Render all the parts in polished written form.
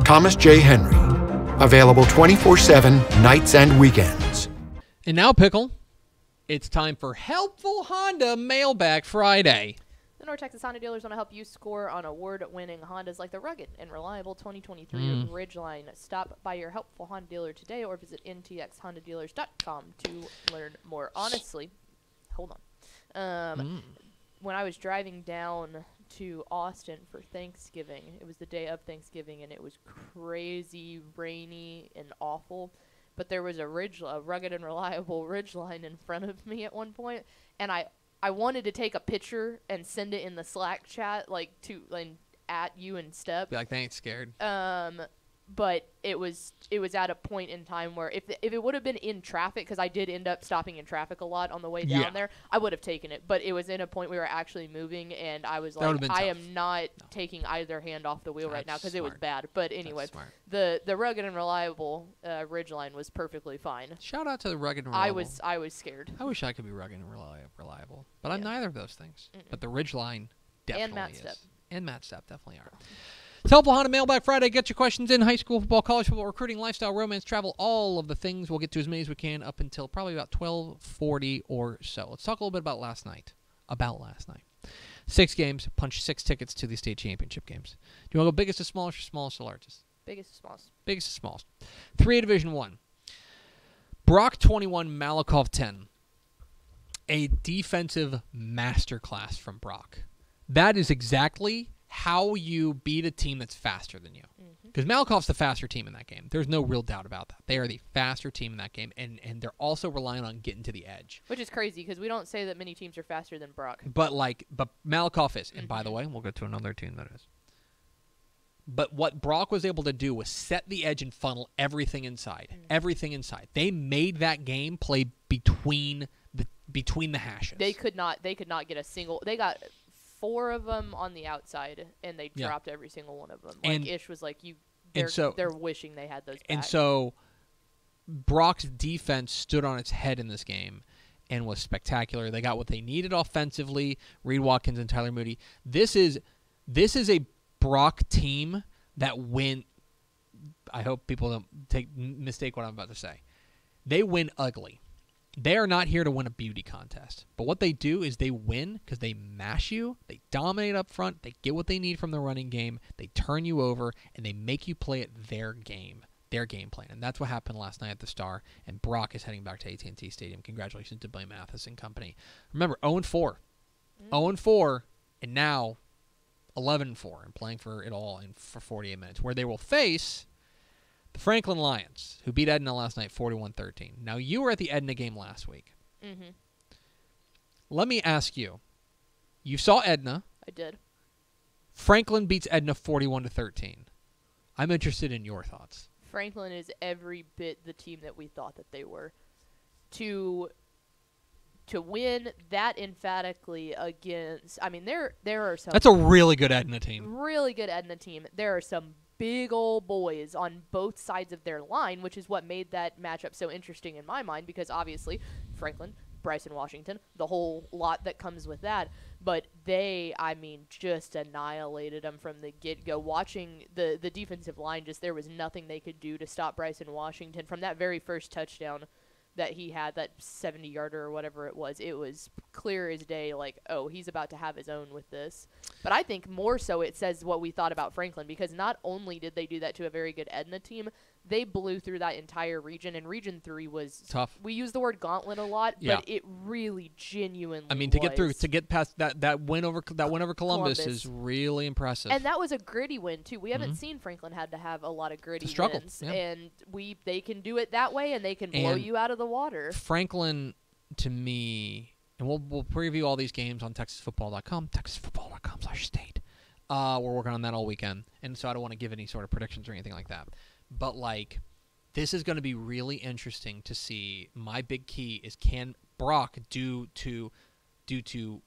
Thomas J. Henry. Available 24/7, nights and weekends. And now, Pickle, it's time for Helpful Honda Mailbag Friday. The North Texas Honda dealers want to help you score on award-winning Hondas like the rugged and reliable 2023 Ridgeline. Stop by your Helpful Honda dealer today or visit ntxhondadealers.com to learn more. Honestly, hold on. When I was driving down to Austin for Thanksgiving, it was the day of Thanksgiving, and it was crazy, rainy, and awful. But there was a rugged and reliable Ridgeline in front of me at one point, and I wanted to take a picture and send it in the Slack chat, at you and Step. Be like, they ain't scared. But it was at a point in time where if it would have been in traffic, because I did end up stopping in traffic a lot on the way down there, I would have taken it. But it was in a point we were actually moving, and I was like, I am not taking either hand off the wheel right now because it was bad. But anyway, the rugged and reliable Ridgeline was perfectly fine. Shout out to the rugged and reliable. I was scared. I wish I could be rugged and reliable, but I'm neither of those things. But the Ridgeline definitely is. And Matt Stepp definitely are. It's Helpful Honda Mailbag Friday. Get your questions in. High school football, college football, recruiting, lifestyle, romance, travel, all of the things. We'll get to as many as we can up until probably about 12:40 or so. Let's talk a little bit about last night. 6 games, punched 6 tickets to the state championship games. Do you want to go biggest to smallest or smallest to largest? Biggest to smallest. Biggest to smallest. 3A Division 1. Brock 21, Malakoff 10. A defensive masterclass from Brock. That is exactly how you beat a team that's faster than you. Because Malakoff's the faster team in that game. There's no real doubt about that. They are the faster team in that game, and they're also relying on getting to the edge. Which is crazy, because we don't say that many teams are faster than Brock. But Malakoff is. And by the way, we'll get to another team that is. But what Brock was able to do was set the edge and funnel everything inside. Everything inside. They made that game play between the hashes. They could not get a single. They got 4 of them on the outside, and they dropped every single one of them. And Ish was like, they're wishing they had those back. And so Brock's defense stood on its head in this game and was spectacular. They got what they needed offensively, Reed Watkins and Tyler Moody. This is a Brock team that win. I hope people don't mistake what I'm about to say. They win ugly. They are not here to win a beauty contest. But what they do is they win because they mash you, they dominate up front, they get what they need from the running game, they turn you over, and they make you play at their game plan. And that's what happened last night at the Star, and Brock is heading back to AT&T Stadium. Congratulations to Blaine Mathis and company. Remember, 0-4. 0-4, and now 11-4, and playing for it all for 48 minutes, where they will face the Franklin Lions, who beat Edna last night 41-13. Now, you were at the Edna game last week. Let me ask you. You saw Edna. I did. Franklin beats Edna 41-13. I'm interested in your thoughts. Franklin is every bit the team that we thought that they were. To win that emphatically against, there are some. That's a really good Edna team. Really good Edna team. There are some big old boys on both sides of their line, which is what made that matchup so interesting in my mind, because obviously Franklin, Bryson Washington, the whole lot that comes with that. But they, just annihilated them from the get-go. Watching the defensive line, there was nothing they could do to stop Bryson Washington from that very first touchdown that he had, that 70-yarder or whatever it was clear as day, he's about to have his own with this. But I think more so it says what we thought about Franklin, because not only did they do that to a very good Edna team, they blew through that entire region, and Region 3 was tough. We use the word gauntlet a lot, but it really genuinely to get past that win over Columbus is really impressive. And that was a gritty win too. We haven't seen Franklin had to have a lot of gritty wins, and they can do it that way, and they can blow you out of the water. Franklin, to me, and we'll preview all these games on TexasFootball.com, TexasFootball.com/state. We're working on that all weekend, and so I don't want to give any sort of predictions or anything like that. But, this is going to be really interesting to see. My big key is, can Brock do to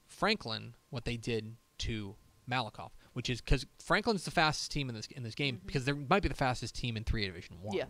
Franklin what they did to Malakoff, which is because Franklin's the fastest team in this game, because they might be the fastest team in 3A Division 1. Yeah.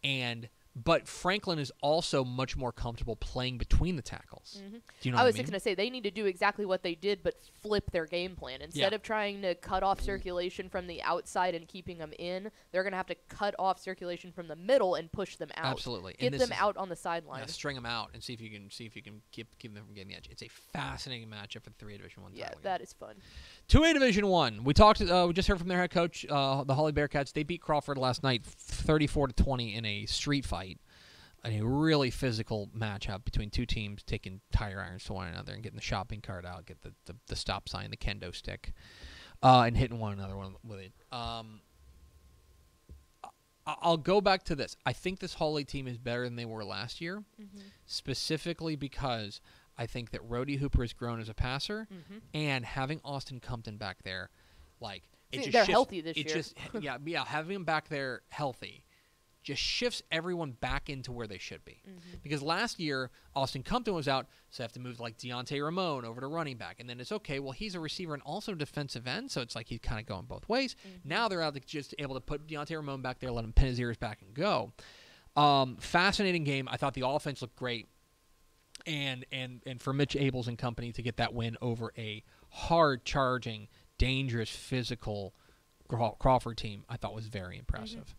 And But Franklin is also much more comfortable playing between the tackles. Mm-hmm. Do you know I what was I mean? going to say they need to do exactly what they did, but flip their game plan. Instead of trying to cut off circulation from the outside and keeping them in, they're going to have to cut off circulation from the middle and push them out. Absolutely. Get them out on the sideline. Yeah, string them out and see if you can keep them from getting the edge. It's a fascinating matchup for the 3A Division 1 title. Yeah, that is fun. 2A Division 1. We talked. We just heard from their head coach, the Holly Bearcats. They beat Crawford last night, 34-20 in a street fight. A really physical matchup between two teams taking tire irons to one another and getting the shopping cart out, get the stop sign, the kendo stick, and hitting one another with it. I'll go back to this. I think this Holly team is better than they were last year, specifically because I think that Rhodey Hooper has grown as a passer, and having Austin Compton back there, they're healthy this year. Having him back there healthy just shifts everyone back into where they should be. Because last year, Austin Compton was out, so they have to move Deontay Ramon over to running back. And then it's okay, well, he's a receiver and also defensive end, so it's like he's kind of going both ways. Now they're just able to put Deontay Ramon back there, let him pin his ears back and go. Fascinating game. I thought the offense looked great. And for Mitch Abels and company to get that win over a hard-charging, dangerous, physical Crawford team, I thought was very impressive.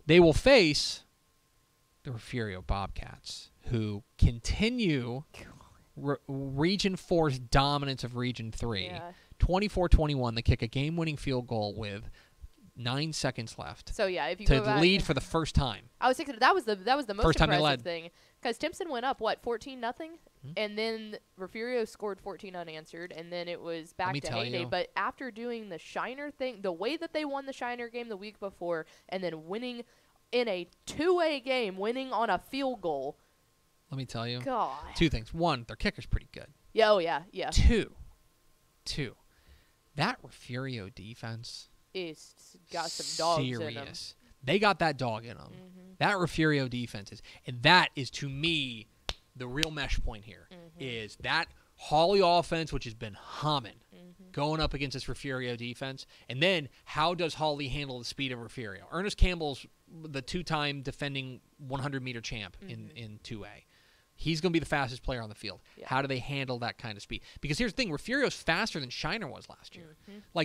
They will face the Refugio Bobcats, who continue Region 4's dominance of Region 3. Yeah. 24-21, they kick a game-winning field goal with 9 seconds left. So yeah, if you to go back, lead for the first time. I was thinking that was the most First time they impressive led. thing, because Timpson went up 14-0, and then Refugio scored 14 unanswered, and then it was back to heyday. But after doing the Shiner thing, the way that they won the Shiner game the week before, and then winning in a 2A game, winning on a field goal. Let me tell you. God. Two things. One, their kicker's pretty good. Yeah, oh yeah. Two, that Refugio defense It's got some dogs in them. They got that dog in them. That Refugio defense is, and that is to me the real mesh point here is that Holly offense, which has been humming, going up against this Refugio defense, and then how does Holly handle the speed of Refugio? Ernest Campbell's the two-time defending 100-meter champ in 2A. He's going to be the fastest player on the field. Yeah. How do they handle that kind of speed? Because here's the thing, Refugio's faster than Shiner was last year.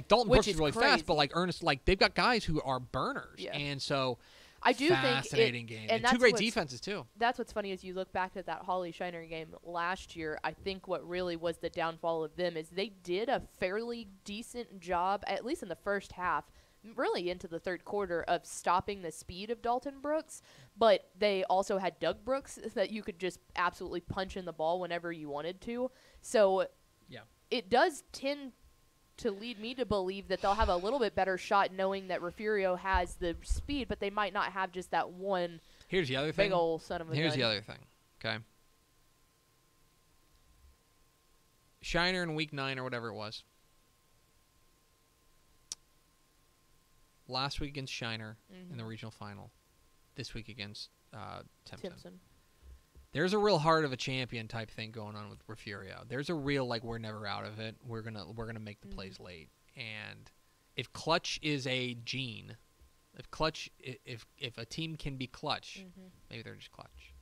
Dalton Brooks is really fast, but Ernest, they've got guys who are burners. Yeah. And so I do fascinating game. And two great defenses, too. That's what's funny is you look back at that Holly Shiner game last year, I think what really was the downfall of them is they did a fairly decent job, at least in the first half, really into the third quarter, of stopping the speed of Dalton Brooks, but they also had Doug Brooks that you could just absolutely punch in the ball whenever you wanted to. So it does tend to lead me to believe that they'll have a little bit better shot knowing that Refugio has the speed, but they might not have just that one Here's the other thing. Big old son of a Here's gun. the other thing, okay? Shiner in week 9 or whatever it was. Last week against Shiner in the regional final. This week against Timpson. There's a real heart of a champion type thing going on with Refugio. There's a real we're never out of it. We're gonna make the plays late. And if clutch is a gene, if a team can be clutch, maybe they're just clutch.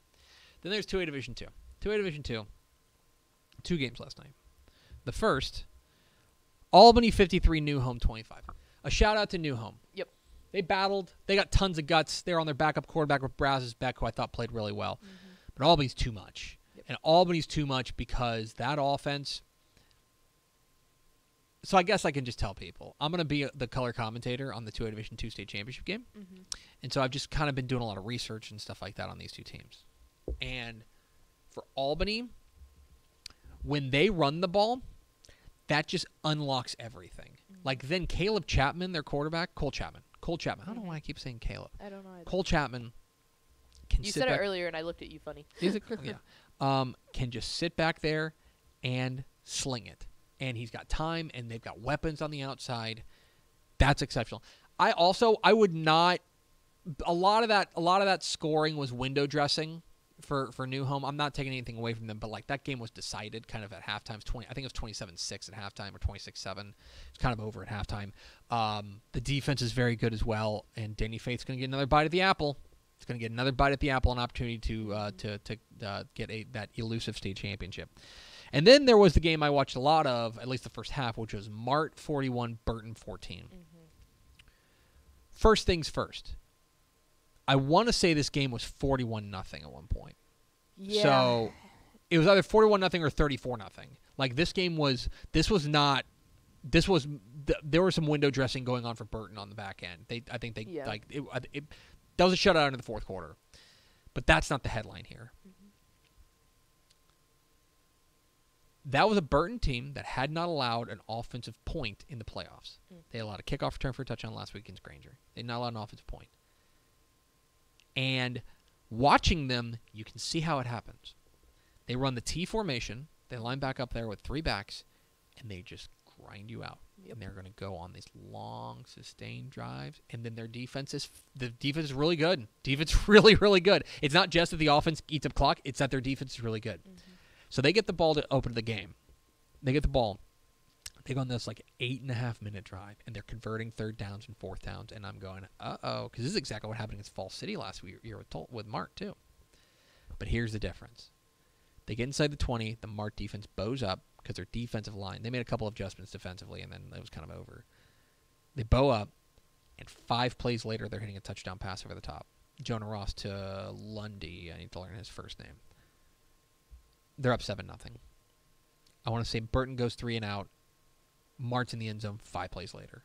Then there's 2A Division 2. 2A Division 2. 2 games last night. The first, Albany 53, New Home 25. A shout-out to New Home. Yep. They battled. They got tons of guts. They're on their backup quarterback with Brazos Beck, who I thought played really well. But Albany's too much. Yep. And Albany's too much because that offense... So I guess I can just tell people. I'm going to be the color commentator on the 2A Division 2 state championship game. And so I've just kind of been doing a lot of research and stuff like that on these two teams. And for Albany, when they run the ball, that just unlocks everything. Then Caleb Chapman, their quarterback, Cole Chapman. I don't know why I keep saying Caleb. I don't know either. Cole Chapman can You sit said back. it earlier and I looked at you funny. Is it? Yeah. Can just sit back there and sling it. And he's got time and they've got weapons on the outside. That's exceptional. I would not a lot of that scoring was window dressing for New Home. I'm not taking anything away from them, but that game was decided kind of at halftime. I think it was 27-6 at halftime or 26-7. It's kind of over at halftime. The defense is very good as well, and Danny Faith's going to get another bite of the apple. It's going to get another bite at the apple, an opportunity to get that elusive state championship. And then there was the game I watched a lot of, at least the first half, which was Mart 41, Burton 14. First things first. I want to say this game was 41-0 at one point. Yeah. So it was either 41-0 or 34-0. Like this there was some window dressing going on for Burton on the back end. It was a shutout in the fourth quarter. But that's not the headline here. That was a Burton team that had not allowed an offensive point in the playoffs. They allowed a kickoff return for a touchdown last week against Granger. They did not allow an offensive point. And watching them, you can see how it happens. They run the T formation. They line back up there with 3 backs, and they just grind you out. Yep. And they're going to go on these long, sustained drives. And then the defense is really good. Defense really, really good. It's not just that the offense eats up clock. It's that their defense is really good. So they get the ball to open the game. They get the ball. They go on this 8.5-minute drive, and they're converting 3rd downs and 4th downs. And I'm going, uh-oh, because this is exactly what happened against Falls City last year with Mart, too. But here's the difference. They get inside the 20. The Mart defense bows up because their defensive line, they made a couple of adjustments defensively, and then it was kind of over. They bow up, and 5 plays later, they're hitting a touchdown pass over the top. Jonah Ross to Lundy. I need to learn his first name. They're up 7-0. I want to say Burton goes 3 and out. Mart's in the end zone 5 plays later.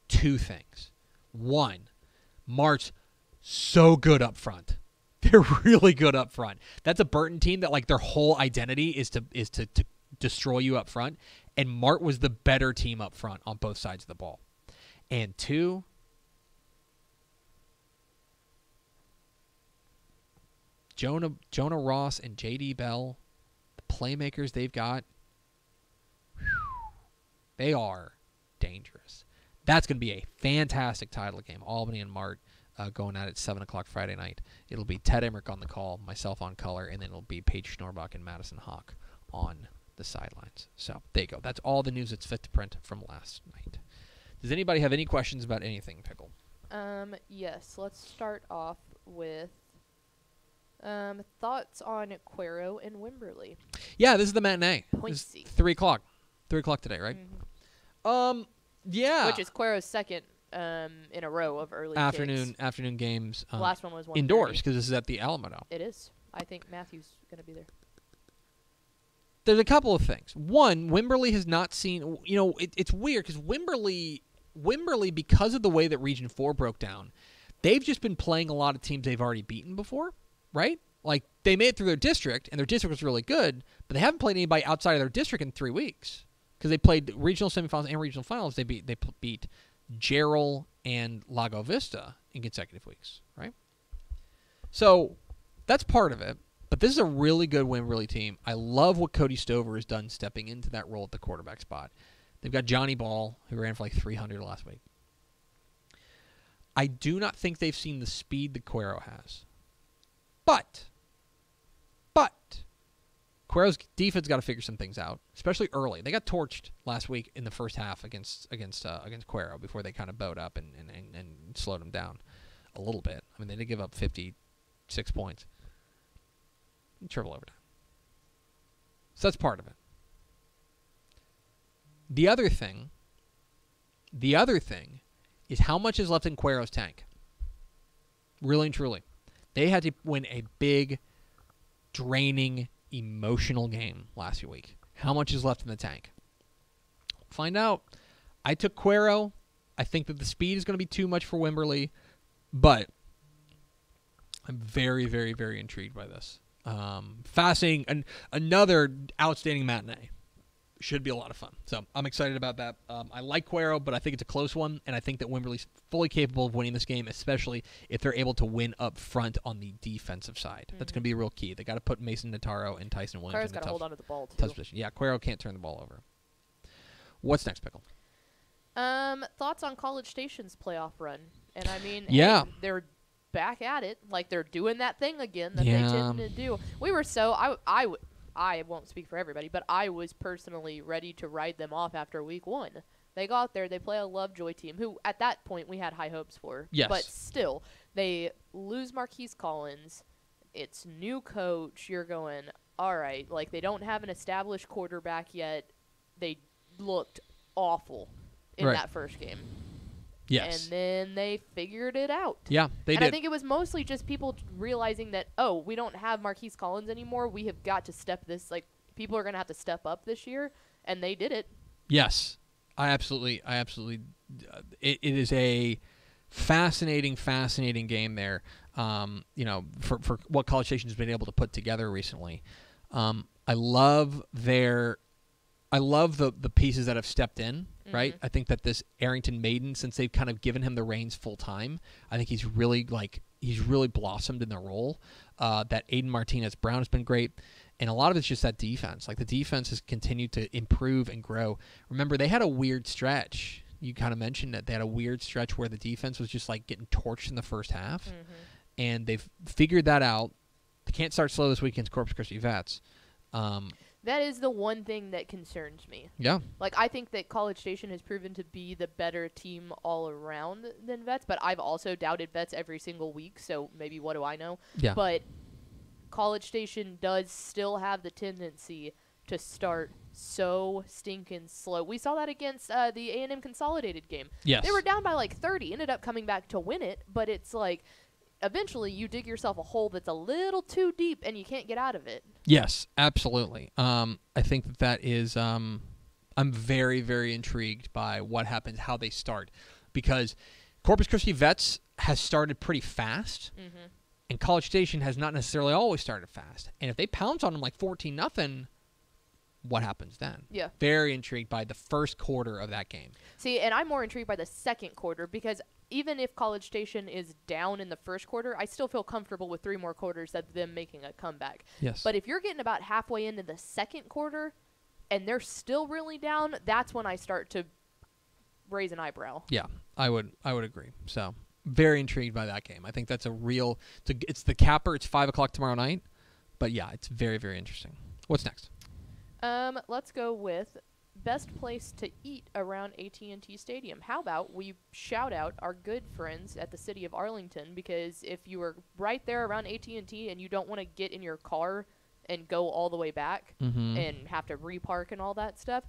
2 things. 1, Mart's so good up front. They're really good up front. That's a Burton team that their whole identity is to destroy you up front. And Mart was the better team up front on both sides of the ball. And 2, Jonah Ross and J.D. Bell, the playmakers they've got, they are dangerous. That's going to be a fantastic title game. Albany and Mart going at it 7 o'clock Friday night. It'll be Ted Emmerich on the call, myself on color, and then it'll be Paige Schnorbach and Madison Hawk on the sidelines. So there you go. That's all the news that's fit to print from last night. Does anybody have any questions about anything, Pickle? Yes. Let's start off with thoughts on Cuero and Wimberley. Yeah, this is the matinee. Pointsy. 3 o'clock. 3 o'clock today, right? Yeah. Which is Cuero's second in a row of early afternoon kicks. games. The last one was 1:30. Indoors because this is at the Alamo. It is. I think Matthew's going to be there. There's a couple of things. One, Wimberley has not seen. It's weird because Wimberley, because of the way that Region 4 broke down, they've just been playing a lot of teams they've already beaten before, right? They made it through their district, and their district was really good, but they haven't played anybody outside of their district in 3 weeks because they played regional semifinals and regional finals. They beat Jarrell and Lago Vista in consecutive weeks, right? So that's part of it. But this is a really good Wimberley team. I love what Cody Stover has done stepping into that role at the quarterback spot. They've got Johnny Ball, who ran for 300 last week. I do not think they've seen the speed that Cuero has. But Cuero's defense got to figure some things out, especially early. They got torched last week in the first half against Cuero before they kind of bowed up and slowed them down a little bit. I mean, they did give up 56 points. Triple overtime. So that's part of it. The other thing is how much is left in Cuero's tank. Really and truly. They had to win a big, draining, emotional game last week. How much is left in the tank? Find out. I took Cuero. I think that the speed is going to be too much for Wimberley, but I'm very, very, very intrigued by this. Fascinating, and another outstanding matinee. Should be a lot of fun. So I'm excited about that. I like Cuero, but I think it's a close one, and I think that Wimberley's fully capable of winning this game, especially if they're able to win up front on the defensive side. Mm-hmm. That's going to be a real key. They got to put Mason Notaro and Tyson Williams Cuero's got to hold on to the ball too. Tough position. Yeah, Cuero can't turn the ball over. What's next, Pickle? Thoughts on College Station's playoff run? And I mean, yeah, hey, they're back at it. They're doing that thing again that they tend to do. We were so I won't speak for everybody, but I was personally ready to ride them off after week 1. They go out there, they play a Lovejoy team, who at that point we had high hopes for. Yes. But still, they lose Marquise Collins. It's new coach. You're going, all right, like they don't have an established quarterback yet. They looked awful in Right. that first game. Yes. And then they figured it out. Yeah, they And did. I think it was mostly just people realizing that, oh, we don't have Marquise Collins anymore. We have got to step this, like, people are going to have to step up this year. And they did it. Yes. I absolutely, it is a fascinating game there. For what College Station has been able to put together recently. I love the pieces that have stepped in, right? I think that this Arrington Maiden, since they've kind of given him the reins full time, I think he's really blossomed in the role. That Aiden Martinez-Brown has been great. And a lot of it's just that defense. Like, the defense has continued to improve and grow. Remember, they had a weird stretch. You kind of mentioned that. They had a weird stretch where the defense was just, like, getting torched in the first half. And they've figured that out. They can't start slow this week against Corpus Christi Vets. That is the one thing that concerns me. Yeah. Like, I think that College Station has proven to be the better team all around than Vets, but I've also doubted Vets every single week, so maybe what do I know? Yeah. But College Station does still have the tendency to start so stinking slow. We saw that against the A&M Consolidated game. Yes. They were down by like 30, ended up coming back to win it, but it's like eventually you dig yourself a hole that's a little too deep and you can't get out of it. Yes, absolutely. I think that is I'm very, very intrigued by what happens, how they start. Because Corpus Christi Vets has started pretty fast. And College Station has not necessarily always started fast. And if they pounce on them like 14-0, what happens then? Yeah. Very intrigued by the first quarter of that game. See, and I'm more intrigued by the second quarter because even if College Station is down in the first quarter, I still feel comfortable with 3 more quarters of them making a comeback. Yes. But if you're getting about halfway into the second quarter and they're still really down, that's when I start to raise an eyebrow. Yeah, I would agree. So very intrigued by that game. I think that's it's the capper. It's 5:00 tomorrow night. But yeah, it's very, very interesting. What's next? Let's go with best place to eat around AT&T Stadium. How about we shout out our good friends at the City of Arlington, because if you are right there around AT&T and you don't want to get in your car and go all the way back and have to repark and all that stuff,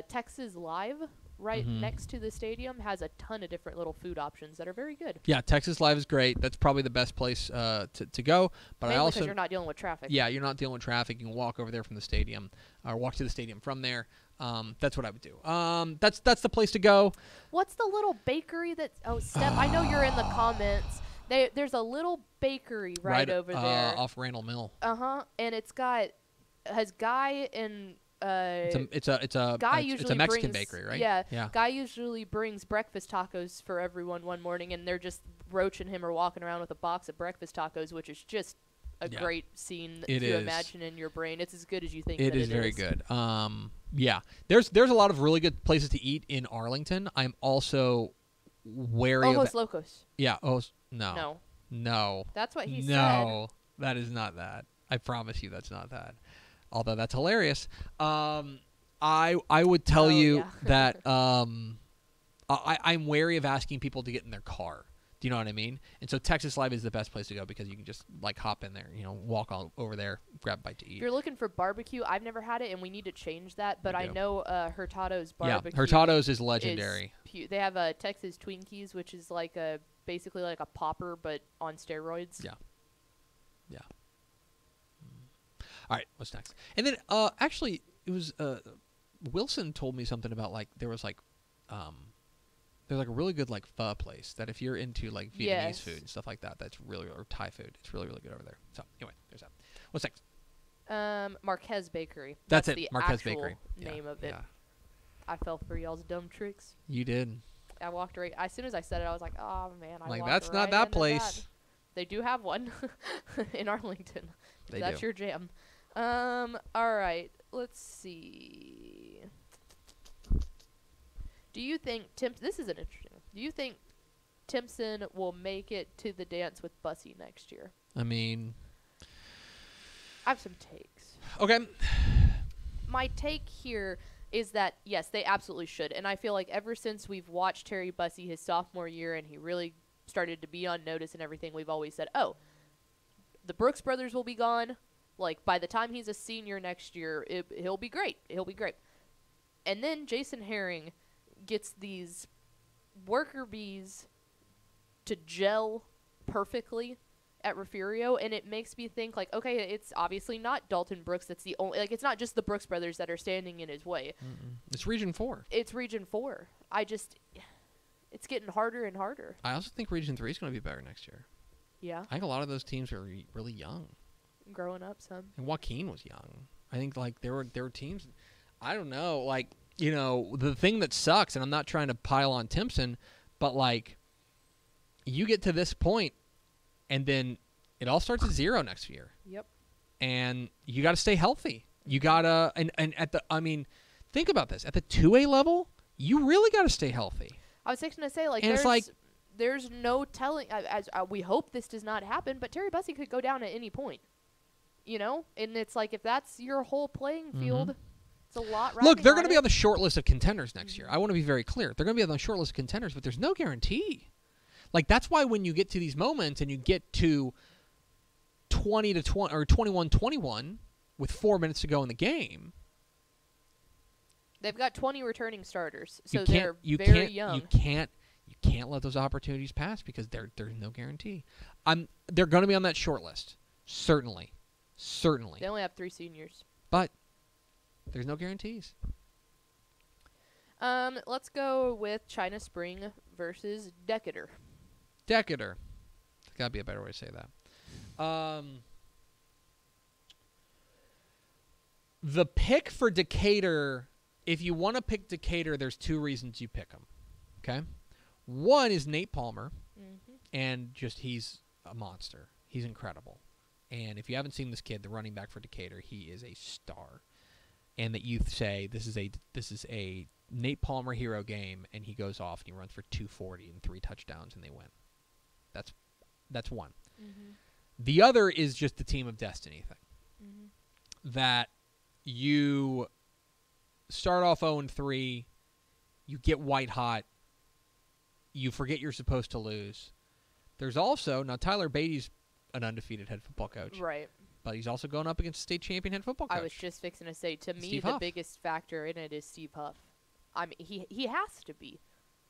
Texas Live right next to the stadium has a ton of different little food options that are very good. Yeah, Texas Live is great. That's probably the best place to go. But Mainly I also because you're not dealing with traffic. Yeah, you're not dealing with traffic. You can walk over there from the stadium, or walk to the stadium from there. That's what I would do. That's the place to go. What's the little bakery that's... Oh, Steph, I know you're in the comments. There's a little bakery right over there. Off Randall Mill. And it's got... Has Guy and... It's a Mexican bakery, right? Yeah. Guy usually brings breakfast tacos for everyone one morning, and they're just roaching him or walking around with a box of breakfast tacos, which is just a great scene to imagine in your brain. It's as good as you think it is. It is very good. Yeah. There's a lot of really good places to eat in Arlington. I'm also wary of... Ojos Locos. Yeah. No. That's what he said. No, that is not that. I promise you that's not that. Although that's hilarious. I would tell you that I'm wary of asking people to get in their car. Do you know what I mean? And so Texas Live is the best place to go because you can just like hop in there, walk all over there, grab a bite to eat. If you're looking for barbecue, I've never had it, and we need to change that. But I know Hurtado's barbecue. Yeah, Hurtado's is legendary. They have Texas Twinkies, which is like basically like a popper but on steroids. Yeah. All right, what's next? And then actually, it was Wilson told me something about like there's like a really good like pho place that if you're into like Vietnamese food and stuff like that, that's really, or Thai food, it's really, really good over there. So anyway, there's that. What's next? Marquez Bakery. That's it. The Marquez actual Bakery. Name of it. Yeah. I fell for y'all's dumb tricks. You did. I walked right as soon as I said it. I was like, oh man, like walked that's right not that into place. That. They do have one in Arlington. That's do. your jam. All right. Let's see. Do you think this is an interesting one. Do you think Timpson will make it to the dance with Bussy next year? I mean, I have some takes. Okay. My take here, is that, yes, they absolutely should. And I feel like ever since we've watched Terry Bussey his sophomore year and he really started to be on notice and everything, we've always said, oh, the Brooks brothers will be gone. Like, by the time he's a senior next year, he'll be great. He'll be great. And then Jason Herring gets these worker bees to gel perfectly at Refugio, and it makes me think, like, okay, it's obviously not Dalton Brooks that's the only, like, it's not just the Brooks brothers that are standing in his way. It's Region 4. It's Region 4. It's getting harder and harder. I also think Region 3 is going to be better next year. Yeah. I think a lot of those teams are really young. Growing up some. And Joaquin was young. I think, like, there were teams, I don't know, like, you know, the thing that sucks, and I'm not trying to pile on Timpson, but, like, you get to this point, and then it all starts at zero next year. Yep. And you got to stay healthy. You got to, and at the, I mean, think about this. At the 2A level, you really got to stay healthy. I was going to say, like, and there's no telling, we hope this does not happen, but Terry Bussey could go down at any point. You know? And it's like, if that's your whole playing field, it's a lot. Look, they're going to be on the short list of contenders next year. I want to be very clear. They're going to be on the short list of contenders, but there's no guarantee. Like, that's why when you get to these moments and you get to 20-20 or 21-21 with 4 minutes to go in the game, they've got 20 returning starters, so they're very young. You can't let those opportunities pass because there's no guarantee. They're going to be on that short list, certainly. They only have 3 seniors, but there's no guarantees. Let's go with China Spring versus Decatur. Decatur. There's got to be a better way to say that. The pick for Decatur, if you want to pick Decatur, there's 2 reasons you pick them. Okay? One is Nate Palmer, and just he's a monster. He's incredible. And if you haven't seen this kid, the running back for Decatur, he is a star. And that you say this is a Nate Palmer hero game, and he goes off and he runs for 240 and 3 touchdowns, and they win. That's one. The other is just the team of destiny thing. That you start off 0-3, you get white hot, you forget you're supposed to lose. There's also, now Tyler Beatty's an undefeated head football coach. Right. But he's also going up against a state champion head football coach. I was just fixing to say, to me, Steve the Huff. biggest factor in it is Steve Huff. I mean, he has to be.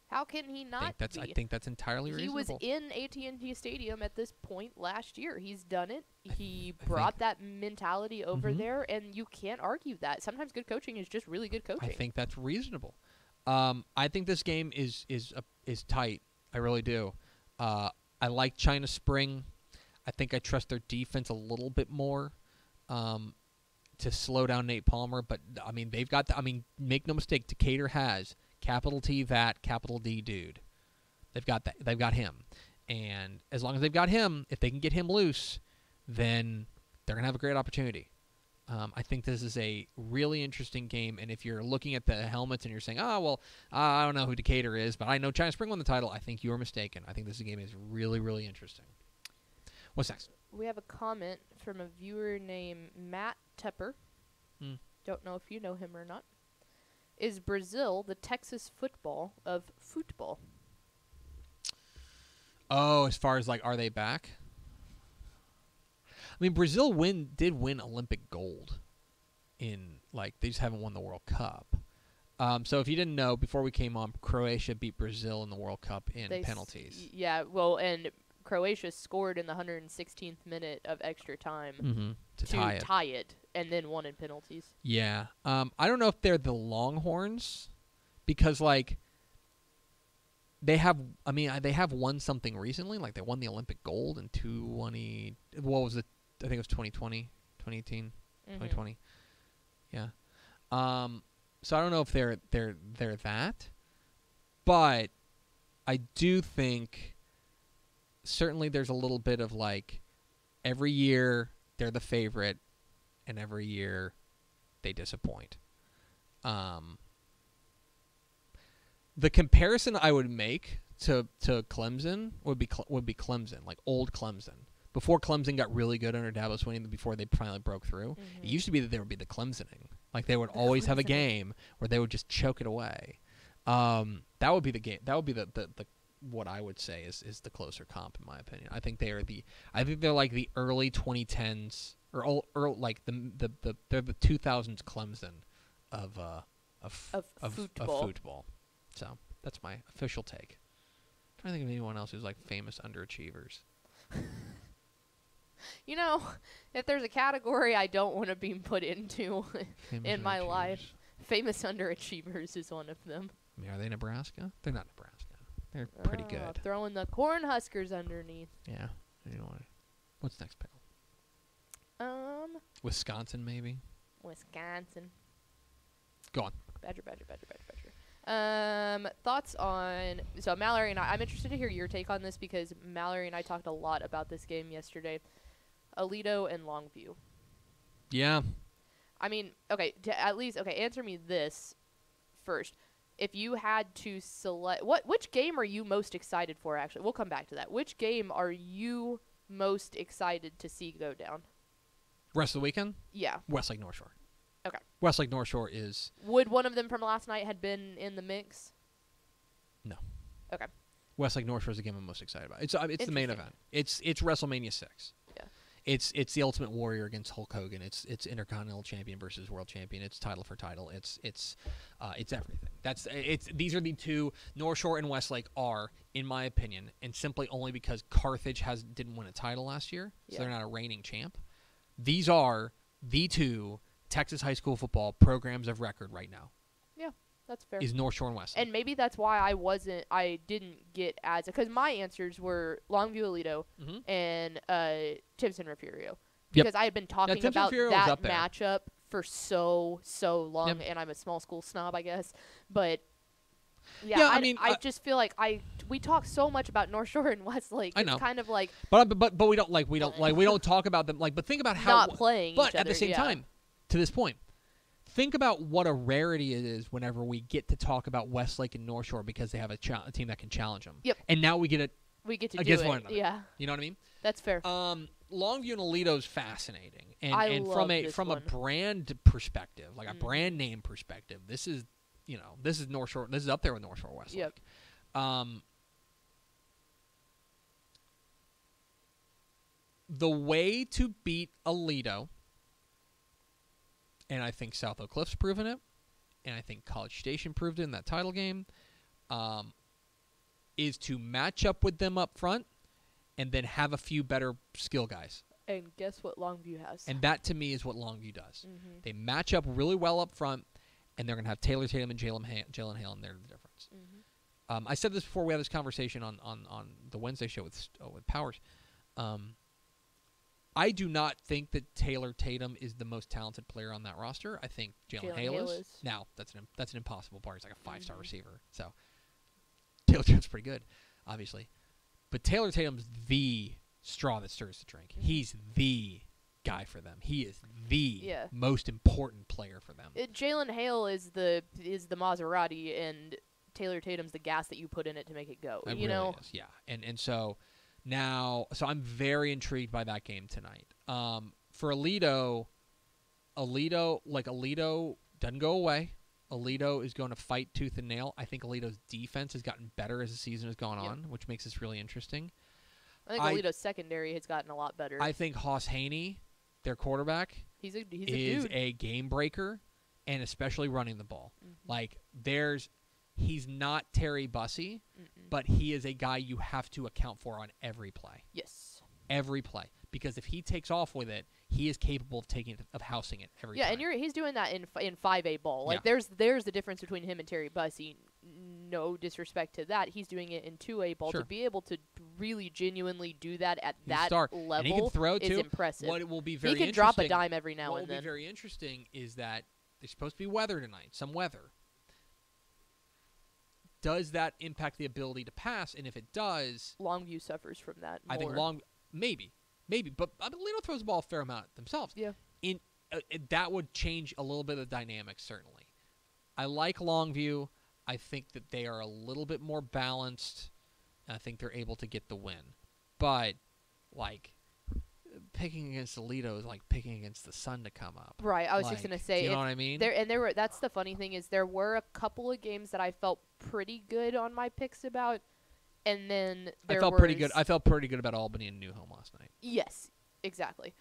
How can he not be? I think that's entirely reasonable. He was in AT&T Stadium at this point last year. He's done it. He brought that mentality over there, and you can't argue that. Sometimes good coaching is just really good coaching. I think that's reasonable. I think this game is tight. I really do. I like China Spring. I think I trust their defense a little bit more to slow down Nate Palmer. But, I mean, they've got make no mistake, Decatur has capital T that, capital D dude. They've got that. They've got him. And as long as they've got him, if they can get him loose, then they're going to have a great opportunity. I think this is a really interesting game. And if you're looking at the helmets and you're saying, oh, well, I don't know who Decatur is, but I know China Spring won the title, I think you are mistaken. I think this game is really, really interesting. What's next? We have a comment from a viewer named Matt Tepper. Don't know if you know him or not. Is Brazil the Texas football of football? Oh, as far as, like, are they back? I mean, Brazil did win Olympic gold in, like, they just haven't won the World Cup. So if you didn't know, before we came on, Croatia beat Brazil in the World Cup in penalties. Yeah, well, and Croatia scored in the 116th minute of extra time to tie it, and then won in penalties. Yeah. I don't know if they're the Longhorns, because, like, they have won something recently. Like, they won the Olympic gold in 2020. What was it? I think it was 2020, 2018, 2020. Yeah. So I don't know if they're that, but I do think certainly there's a little bit of, like, every year they're the favorite, and every year they disappoint. The comparison I would make to Clemson would be Clemson, like old Clemson. Before Clemson got really good under Dabo Swinney, before they finally broke through, it used to be that there would be the Clemsoning. Like they would always have a game where they would just choke it away. That would be the game. That would be the what I would say is the closer comp in my opinion. I think they're like the early 2010s or like they're the 2000s Clemson of football. So that's my official take. I'm trying to think of anyone else who's like famous underachievers. You know, if there's a category I don't want to be put into in my life, famous underachievers is one of them. I mean, are they Nebraska? They're not Nebraska. They're pretty good. Throwing the Cornhuskers underneath. Yeah. Anyway, what's next, Pale? Wisconsin, maybe? Wisconsin. Go on. Badger. Thoughts on... So, Mallory and I'm interested to hear your take on this because Mallory and I talked a lot about this game yesterday. Alito and Longview. Yeah. I mean, okay, answer me this first. If you had to select... Which game are you most excited for, actually? We'll come back to that. Which game are you most excited to see go down? Rest of the weekend? Yeah. Westlake North Shore. Okay. Westlake North Shore is... Would one of them from last night had been in the mix? No. Okay. Westlake North Shore is the game I'm most excited about. It's the main event. It's WrestleMania 6. Yeah. It's the Ultimate Warrior against Hulk Hogan. It's Intercontinental Champion versus World Champion. It's title for title. It's everything. These are the two. North Shore and Westlake are, in my opinion, and simply only because Carthage didn't win a title last year, so they're not a reigning champ. These are the two Texas high school football programs of record right now. Yeah, that's fair. Is North Shore and Westlake. And maybe that's why I didn't get as... Because my answers were Longview Alito and Timpson Refugio. Because I had been talking about that matchup for so long, and I'm a small school snob, I guess. But... Yeah, I just feel like we talk so much about North Shore and Westlake. I know. It's kind of like, but we don't talk about them but think about how not playing. But each other, at the same time, to this point, think about what a rarity it is whenever we get to talk about Westlake and North Shore because they have a team that can challenge them. Yep. And now we get to against do one it. another. Yeah. You know what I mean? That's fair. Longview and Alito is fascinating, and from a brand perspective, like a brand name perspective, this is North Shore. This is up there with North Shore Westlake. Yep. The way to beat Alito, and I think South Oak Cliff's proven it, and I think College Station proved it in that title game, is to match up with them up front and then have a few better skill guys. And guess what Longview has? And that, to me, is what Longview does. Mm-hmm. They match up really well up front, and they're going to have Taylor Tatum and Jalen Hale, and they're the difference. Mm-hmm. I said this before we had this conversation on the Wednesday show with Powers. I do not think that Taylor Tatum is the most talented player on that roster. I think Jalen Hale is. Now, that's an impossible part. He's like a 5-star receiver. So Taylor Tatum's pretty good, obviously. But Taylor Tatum's the straw that stirs the drink. Mm-hmm. He's the guy for them. He is the most important player for them. Jalen Hale is the Maserati, and Taylor Tatum's the gas that you put in it to make it go. It really is, yeah. And so now, I'm very intrigued by that game tonight. For Alito doesn't go away. Alito is going to fight tooth and nail. I think Alito's defense has gotten better as the season has gone on, which makes this really interesting. I think Alito's secondary has gotten a lot better. I think Hoss Haney, their quarterback, he's a is dude. a game breaker, and especially running the ball. Mm-hmm. He's not Terry Bussey, but he is a guy you have to account for on every play. Yes. Every play. Because if he takes off with it, he is capable of housing it every time. Yeah, and he's doing that in 5A ball. Like there's the difference between him and Terry Bussey. No disrespect to that. He's doing it in 2A ball. To be able to really genuinely do that at that level and he can throw is impressive. What will be very he can drop a dime every now and then. What will be very interesting is that there's supposed to be weather tonight, some weather. Does that impact the ability to pass? And if it does, Longview suffers from that more. I think maybe, but Alito throws the ball a fair amount themselves. Yeah. That would change a little bit of the dynamics, certainly. I like Longview. I think that they are a little bit more balanced. I think they're able to get the win. But, picking against Alito is like picking against the sun to come up. Right. I was just gonna say. Do you know what I mean? There were. That's the funny thing is there were a couple of games that I felt pretty good on my picks about, and then I felt pretty good. I felt pretty good about Albany and New Home last night. Yes, exactly.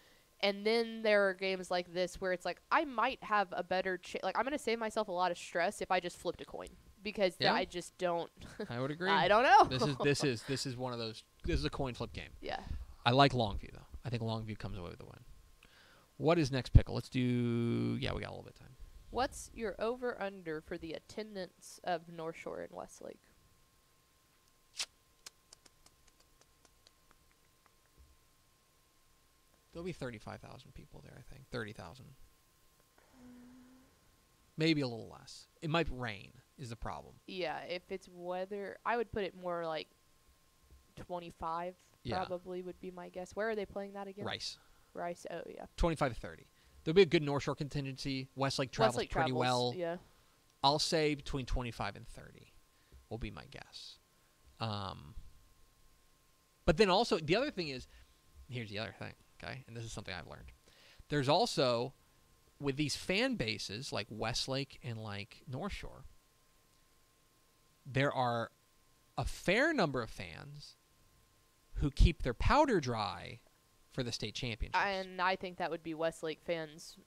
And then there are games like this where it's like I might have a better like I'm gonna save myself a lot of stress if I just flipped a coin because I just don't. I would agree. I don't know. This is one of those. This is a coin flip game. Yeah. I like Longview though. I think Longview comes away with the win. What is next pickle? Let's do. Yeah, we got a little bit of time. What's your over under for the attendance of North Shore and Westlake? There'll be 35,000 people there, I think. 30,000. Maybe a little less. It might rain is the problem. Yeah, if it's weather, I would put it more like 25 probably would be my guess. Where are they playing that again? Rice. Oh, yeah. 25 to 30. There'll be a good North Shore contingency. Westlake travels pretty well. Yeah. I'll say between 25 and 30 will be my guess. But then also, the other thing is, here's the other thing. Okay, and this is something I've learned. There's also, with these fan bases like Westlake and like North Shore, there are a fair number of fans who keep their powder dry for the state championships. And I think that would be Westlake fans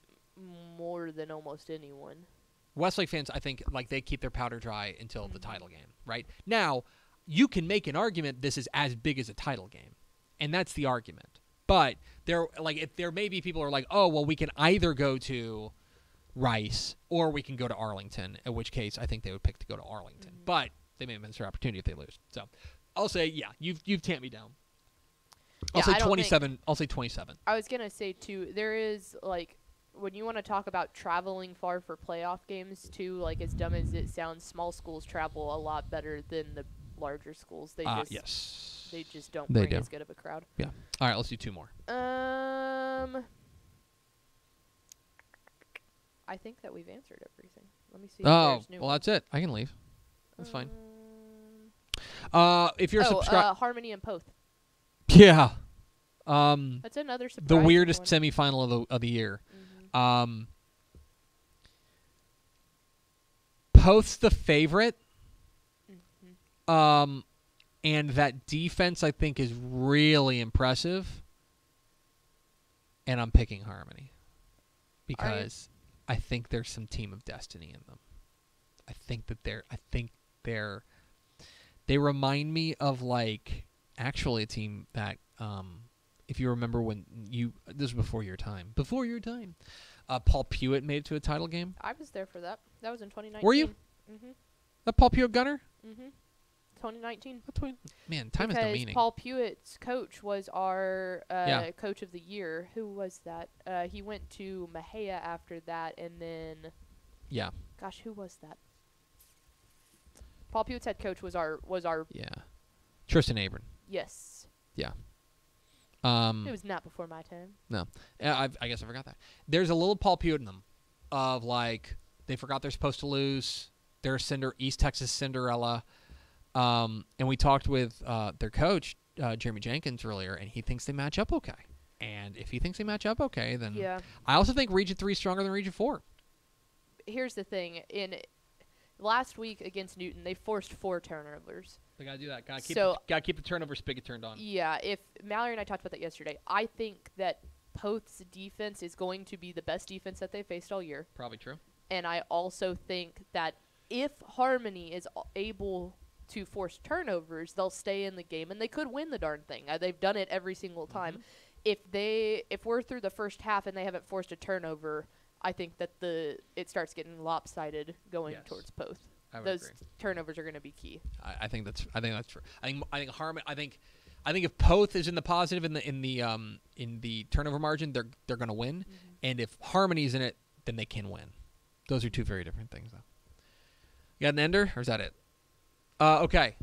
more than almost anyone. Westlake fans, I think, like they keep their powder dry until the title game, right? Now, you can make an argument this is as big as a title game, and that's the argument. But there may be people who are like, oh, well, we can either go to Rice or we can go to Arlington, in which case I think they would pick to go to Arlington. But they may miss their opportunity if they lose. So I'll say, yeah, you've tamped me down. I'll say 27. I'll say 27. I was going to say, too, there is, like, when you want to talk about traveling far for playoff games, too, like, as dumb as it sounds, small schools travel a lot better than the larger schools. They just don't bring as good of a crowd. Yeah. All right, let's do two more. I think that we've answered everything. Let me see. Oh, well, that's it. I can leave. That's fine. If you're subscribed, Harmony and Poth. Yeah. That's another surprise. The weirdest semifinal of the year. Poth's the favorite. And that defense, I think, is really impressive. And I'm picking Harmony because I think there's some team of destiny in them. I think they remind me of like actually a team that if you remember when this was before your time. Paul Pewitt made it to a title game. I was there for that. That was in 2019. Were you? Mm-hmm. That Paul Pewitt gunner? Mm-hmm. 2019. Man, time has no meaning. Paul Pewitt's coach was our coach of the year. Who was that? He went to Mahia after that, and then... Yeah. Gosh, who was that? Paul Pewitt's head coach was our... Yeah. Tristan Abram. Yes. Yeah. It was not before my time. No. I guess I forgot that. There's a little Paul Pewitt in them of, like, they forgot they're supposed to lose. They're East Texas Cinderella. And we talked with their coach, Jeremy Jenkins, earlier, and he thinks they match up okay. And if he thinks they match up okay, then I also think Region 3 is stronger than Region 4. Here's the thing. In last week against Newton, they forced 4 turnovers. They got to do that. Got to keep the turnover spigot turned on. Yeah, if Mallory and I talked about that yesterday, I think that Poth's defense is going to be the best defense that they faced all year. Probably true. And I also think that if Harmony is able to force turnovers, they'll stay in the game, and they could win the darn thing. They've done it every single time. If we're through the first half and they haven't forced a turnover, I think that it starts getting lopsided going towards Poth. Those turnovers are going to be key. I think that's true. I think Harmony. I think if Poth is in the positive in the turnover margin, they're going to win, and if Harmony's in it, then they can win. Those are two very different things, though. You got an ender, or is that it? Okay.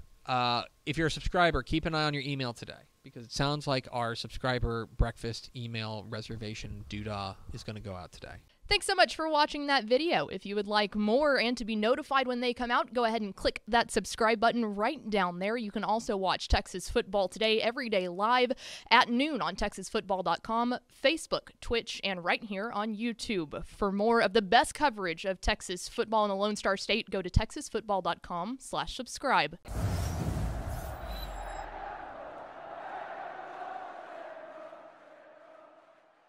If you're a subscriber, keep an eye on your email today because it sounds like our subscriber breakfast email reservation doodah is going to go out today. Thanks so much for watching that video. If you would like more and to be notified when they come out, go ahead and click that subscribe button right down there. You can also watch Texas Football Today every day live at noon on TexasFootball.com, Facebook, Twitch, and right here on YouTube. For more of the best coverage of Texas football in the Lone Star State, go to TexasFootball.com/subscribe.